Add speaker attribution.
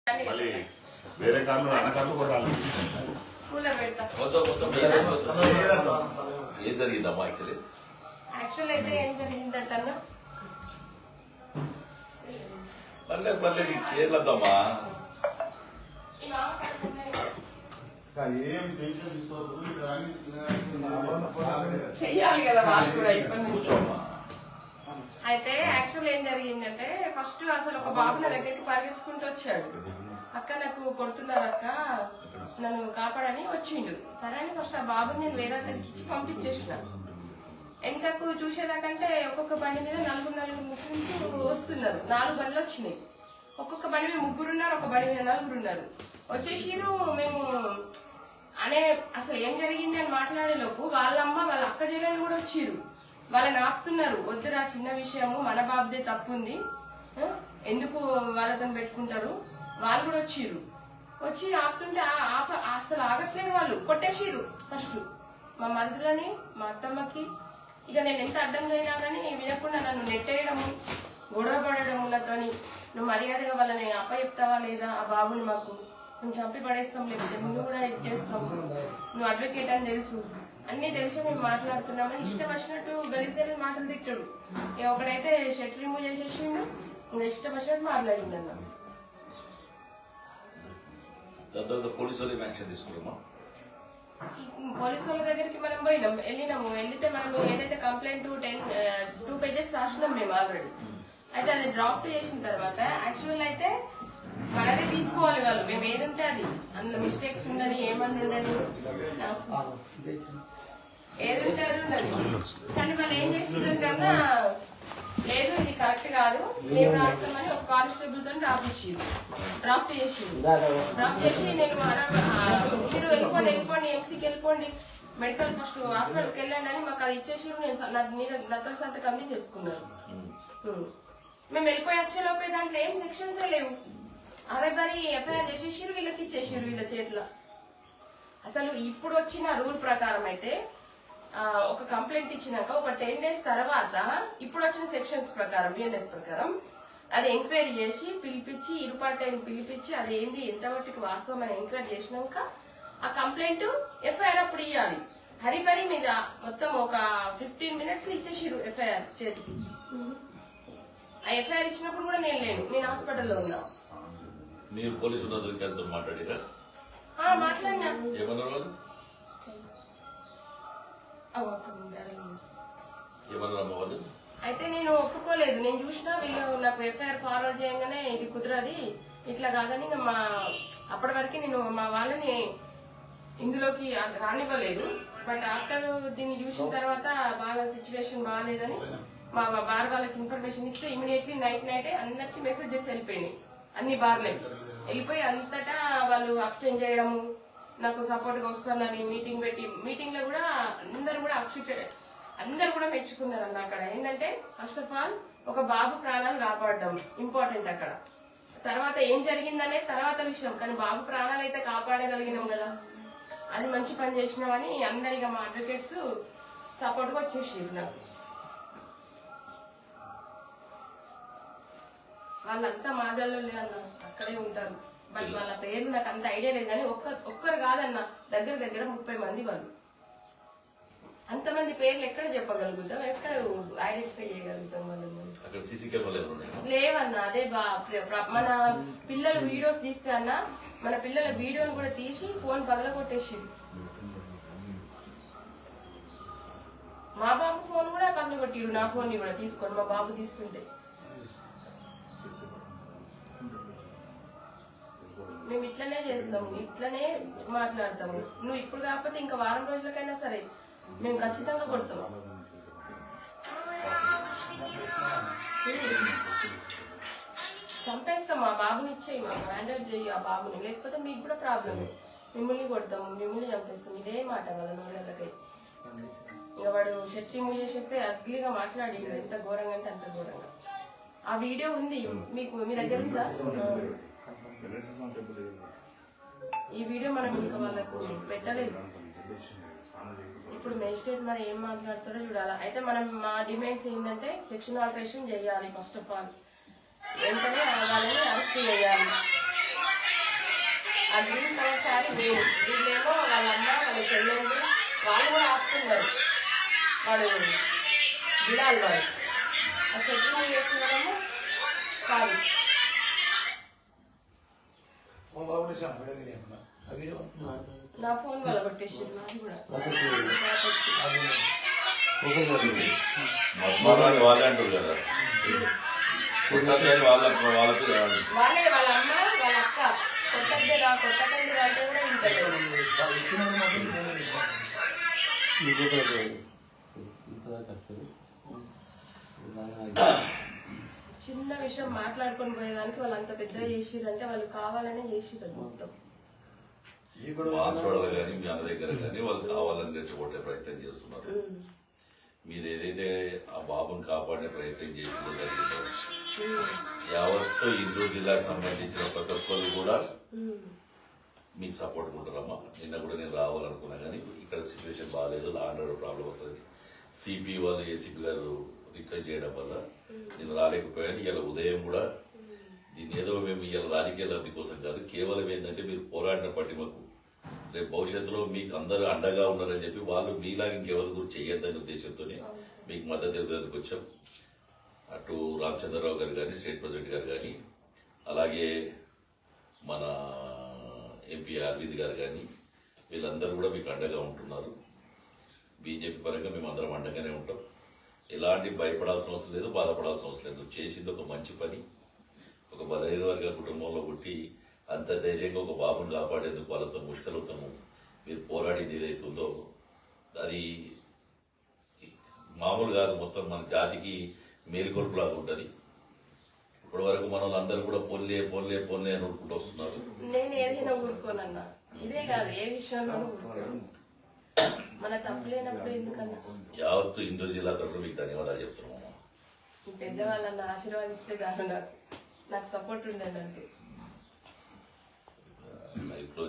Speaker 1: మళ్ళీ వేరే కార్లు అన్న కార్లు కూడా రాలేదు.
Speaker 2: ఏం జరిగిందమ్మా
Speaker 3: యాక్చువల్ అయితే ఏం జరిగిందంటే
Speaker 2: పర్లేదు నీకు చేయలేదమ్మా.
Speaker 3: చెయ్యాలి కదా వాళ్ళు కూడా
Speaker 2: కూర్చోమ్మా.
Speaker 3: అయితే యాక్చువల్ ఏం జరిగిందంటే ఫస్ట్ అసలు ఒక బాబు నా దగ్గరికి పరిగెత్తుకుంటూ వచ్చాడు. అక్క నాకు కొడుతున్నారు అక్క నన్ను కాపాడని వచ్చిండు. సరే అని ఫస్ట్ ఆ బాబుని నేను వేరే దగ్గరికి ఇచ్చి పంపించేసిన. వెనకకు చూసేదాకంటే ఒక్కొక్క బండి మీద నలుగురు ముస్లింస్ వస్తున్నారు. 4 బండ్లు వచ్చినాయి. ఒక్కొక్క బండి మీద 3 ఉన్నారు, ఒక బండి మీద 4 ఉన్నారు. వచ్చేసిరు. మేము అనే అసలు ఏం జరిగింది అని మాట్లాడే లోపు వాళ్ళమ్మ వాళ్ళ అక్క చెల్లెలు కూడా వచ్చిరు. వాళ్ళని ఆపుతున్నారు. వద్దురా చిన్న విషయము, మన బాబుదే తప్పుంది, ఎందుకు వాళ్ళతో పెట్టుకుంటారు. వాళ్ళు కూడా వచ్చిరు. వచ్చి ఆపుతుంటే అసలు ఆగట్లేదు. వాళ్ళు కొట్టేసిరు ఫస్ట్ మా మరుదులని, మా అత్తమ్మకి. ఇక నేను ఎంత అడ్డంగా అయినా కానీ వినకుండా నన్ను నెట్టేయడము, గొడవ పడడము నాతోని. నువ్వు మర్యాదగా వాళ్ళని అప్పచెప్తావా లేదా, ఆ బాబుని మాకు మేము చంపి పడేస్తాం, లేకపోతే ముందు కూడా ఇది చేస్తాం, నువ్వు అడ్వకేట్ అని తెలుసు, అన్ని తెలిసి మేము మాట్లాడుతున్నామని ఇష్టం వచ్చినట్టు గలిస్తే మాటలు తిట్టాడు. ఒకడైతే షర్ట్ రిమూవ్ చేసేసిండు, ఇంకా ఇష్టం వచ్చినట్టు మాట్లాడిండు అన్న.
Speaker 2: పోలీసు వాళ్ళు యాక్షన్ తీసుకున్నామా?
Speaker 3: పోలీసు వాళ్ళ దగ్గరికి మనం వెళ్ళినాము. వెళ్తే మనం ఏదైతే కంప్లైంట్ 2 పేజెస్ రాసినాం మేము ఆల్రెడీ. అయితే అది డ్రాఫ్ట్ చేసిన తర్వాత యాక్చువల్ అయితే మనదే తీసుకోవాలి వాళ్ళు. మేము ఏదుంటే అది, అందులో మిస్టేక్స్ ఉండని, ఏమన్నా ఉండని, ఏదుంటే అది ఉండదు. కానీ వాళ్ళు ఏం చేసిందంటే లేదు ఇది కరెక్ట్ కాదు, మేము రాస్తామని ఒక కానిస్టేబుల్ తో డ్రాఫ్ట్ చేసి నేను మీరు వెళ్ళిపోండి ఎంసీకి వెళ్ళిపోండి, మెడికల్ ఫస్ట్ హాస్పిటల్కి వెళ్ళండి అని మాకు అది ఇచ్చేసి నేను నత్తల సంతకం చేసుకున్నాను. మేము వెళ్ళిపోయి వచ్చేలోపే దాంట్లో ఏం సెక్షన్స్ లేవు. అదే మరి ఎఫ్ఐఆర్ చేసేసిరు, వీళ్ళకి ఇచ్చేసిరు వీళ్ళ చేతిలో. అసలు ఇప్పుడు వచ్చిన రూల్ ప్రకారం అయితే ఒక కంప్లైంట్ ఇచ్చినాక ఒక 10 days తర్వాత ఇప్పుడు వచ్చిన సెక్షన్స్ ప్రకారం, బిఎన్ఎస్ ప్రకారం అది ఎంక్వైరీ చేసి పిలిపించి, ఇరు పార్టీని పిలిపించి అది ఏంది ఎంతవరకు వాస్తవం అని ఎంక్వైరీ చేసినాక ఆ కంప్లైంట్ ఎఫ్ఐఆర్ అప్పుడు ఇవ్వాలి. హరిబరి మీద మొత్తం ఒక 15 minutes ఇచ్చేసిరు ఎఫ్ఐఆర్ చేతికి. ఆ ఎఫ్ఐఆర్ ఇచ్చినప్పుడు కూడా నేను లేను, నేను హాస్పిటల్లో ఉన్నా.
Speaker 2: మీరు పోలీసు ఉన్నతో మాట్లాడినా?
Speaker 3: మాట్లాడినా.
Speaker 2: ఏమన్నారు?
Speaker 3: అయితే నేను ఒప్పుకోలేదు. నేను చూసినా వీళ్ళు నాకు ఎఫ్ఐఆర్ ఫార్వర్డ్ చేయగానే ఇది కుదరది, ఇట్లా కాదని మా అప్పటి వరకు నేను మా వాళ్ళని ఇందులోకి రానివ్వలేదు. బట్ ఆఫ్టర్ దీన్ని చూసిన తర్వాత బాగా సిచ్యువేషన్ బాగాలేదని మా బార్ వాళ్ళకి ఇన్ఫర్మేషన్ ఇస్తే ఇమీడియట్లీ నైటే అందరికి మెసేజెస్ వెళ్ళిపోయినాయి. అన్ని బార్లే వెళ్ళిపోయి అంతటా వాళ్ళు అబ్స్టైన్ చేయడము, నాకు సపోర్ట్ గా వస్తానని మీటింగ్ పెట్టి, మీటింగ్ లో కూడా అందరు కూడా మెచ్చుకున్నారు అన్న. అక్కడ ఏంటంటే ఫస్ట్ ఆఫ్ ఆల్ ఒక బాబు ప్రాణాలు కాపాడడం ఇంపార్టెంట్. అక్కడ తర్వాత ఏం జరిగిందనే తర్వాత విషయం, కానీ బాబు ప్రాణాలు అయితే కాపాడగలిగినాం కదా, అది మంచి పని చేసినామని అందరిగా మా అడ్వకేట్స్ సపోర్ట్ గా వచ్చేసారు నాకు. వాళ్ళంతా మాదల్లో అన్న అక్కడే ఉంటారు. బట్ వాళ్ళ పేరు నాకు అంత ఐడియా లేదు. కానీ ఒక్కరు కాదన్న, దగ్గర 30 మంది వాళ్ళు. అంతమంది పేర్లు ఎక్కడ చెప్పగలుగుతాం, ఎక్కడ ఐడెంటిఫై చేయగలుగుతాం వాళ్ళని? లేవన్న. అదే మన పిల్లలు వీడియోస్ తీస్తే అన్న, మన పిల్లల వీడియోని కూడా తీసి ఫోన్ పగలగొట్టేసి, మా బాబు ఫోన్ కూడా పగలగొట్టిరు. నా ఫోన్ ని కూడా తీసుకొని మా బాబు తీస్తుంటే మేము ఇట్లనే చేస్తాము, ఇట్లనే మాట్లాడతాము. నువ్వు ఇప్పుడు కాకపోతే ఇంకా వారం రోజులకైనా సరే మేము ఖచ్చితంగా కొడతాం. చంపేస్తాం. ఆ బాబుని ఇచ్చేయి, మాకు హ్యాండిల్ చేయి ఆ బాబుని, లేకపోతే మీకు కూడా ప్రాబ్లం. మిమ్మల్ని కొడతాము, మిమ్మల్ని చంపేస్తాం. ఇదే మాట వాళ్ళ నోళ్ళకి. ఇక వాడు షర్ట్ రిమూవ్ చేసేస్తే అగ్లీగా మాట్లాడి ఎంత ఘోరంగా అంటే అంత ఘోరంగా. ఆ వీడియో ఉంది మీకు, మీ దగ్గర ఉందా? ఈ వీడియో మనం ఇంకా వాళ్ళకు పెట్టలేదు. ఇప్పుడు మేజిస్ట్రేట్ మరి ఏం మాట్లాడుతారో చూడాలా. అయితే మనం మా డిమాండ్స్ ఏంటంటే సెక్షన్ ఆల్టరేషన్ చేయాలి. ఫస్ట్ ఆఫ్ ఆల్ ఏంటంటే వాళ్ళని అరెస్ట్ చేయాలి. కానీ వేరు. వీళ్ళేమో వాళ్ళ అమ్మ వాళ్ళ చెల్లెళ్ళు వాళ్ళు కూడా ఆపుతున్నారు. వాడు బిలాల్ వాడు ఆ శత్రువు చేస్తున్నాడేమో కాదు. నా ఫోన్ వల్ల కొట్టేసి నాది కూడా
Speaker 2: మర్మాలని వాళ్ళే అంటారు కదా, కొట్టద్దు అని వాళ్ళకి
Speaker 3: వాళ్ళే వాళ్ళ అమ్మ వాళ్ళ అక్క కొట్టద్దే రా కొట్టకండి రా అంటే కూడా వింటలేదు. చిన్న విషయం మాట్లాడుకొని పోయేదానికి వాళ్ళు అంత పెద్ద చేసిరంటే వాళ్ళు కావాలనే చేసిరు మొత్తం.
Speaker 2: మాసోడలు కానీ మీ అన్న దగ్గర కానీ వాళ్ళు కావాలని రెచ్చగొట్టే ప్రయత్నం చేస్తున్నారు. మీరు ఏదైతే ఆ బాబుని కాపాడే ప్రయత్నం చేసిందో జరిగిందో యావత్తు ఇందూరు జిల్లాకు సంబంధించిన ప్రతి ఒక్కరు కూడా మీకు సపోర్ట్ ఉంటారమ్మా. నిన్న కూడా నేను రావాలనుకున్నా కానీ ఇక్కడ సిచ్యువేషన్ బాగాలేదు, లా అండ్ ఆర్డర్ ప్రాబ్లం వస్తుంది. సిపి వాళ్ళు ఏసీపీ గారు రిక్వెస్ట్ చేయడం వల్ల నేను రాలేకపోయాను. ఇలా ఉదయం కూడా దీన్ని ఏదో మేము ఇలా రాజకీయ లబ్ధి కోసం కాదు, కేవలం ఏంటంటే మీరు పోరాడిన పట్టిమకు రేపు భవిష్యత్తులో మీకు అందరూ అండగా ఉన్నారని చెప్పి వాళ్ళు మీలాగా ఇంకెవరి గురించి చెయ్యొద్దనే ఉద్దేశంతో మీకు మద్దతు తెలిపేందుకు వచ్చాం. అటు రామచంద్రరావు గారు కానీ, స్టేట్ ప్రెసిడెంట్ గారు కానీ, అలాగే మన ఎంపీ అరవింద్ గారు కానీ వీళ్ళందరూ కూడా మీకు అండగా ఉంటున్నారు. బీజేపీ పరంగా మేము అందరం అండగానే ఉంటాం. ఎలాంటి భయపడాల్సిన అవసరం లేదు, బాధపడాల్సిన అవసరం లేదు. చేసింది ఒక మంచి పని. ఒక బలహీన వర్గ కుటుంబంలో పుట్టి అంత ధైర్యంగా ఒక బాబుని కాపాడేందుకు వాళ్ళతో ముష్కలవుతాము మీరు పోరాడేది ఏదైతుందో అది మామూలు కాదు. మొత్తం మన జాతికి మేలుకొల్పులాగా ఉంటుంది. ఇప్పటి వరకు మన అందరూ కూడా పొల్లే పొల్లే పొల్లే అని ఊరుకుంటూ వస్తున్నారు.
Speaker 3: నేను ఏదైనా ఊరుకోనన్నా, ఇదే కాదు ఏ విషయంలోనూ ఊరుకోను. మన తప్పు లేనప్పుడు ఎందుకన్నా.
Speaker 2: యావత్తు ఇందూరు జిల్లా తరఫున మీకు ధన్యవాదాలు చెప్తున్నాము.
Speaker 3: పెద్దవాళ్ళని ఆశీర్వాదిస్తే కాదు నాకు సపోర్ట్ ఉండేది అంతే.
Speaker 2: ఇప్పుడు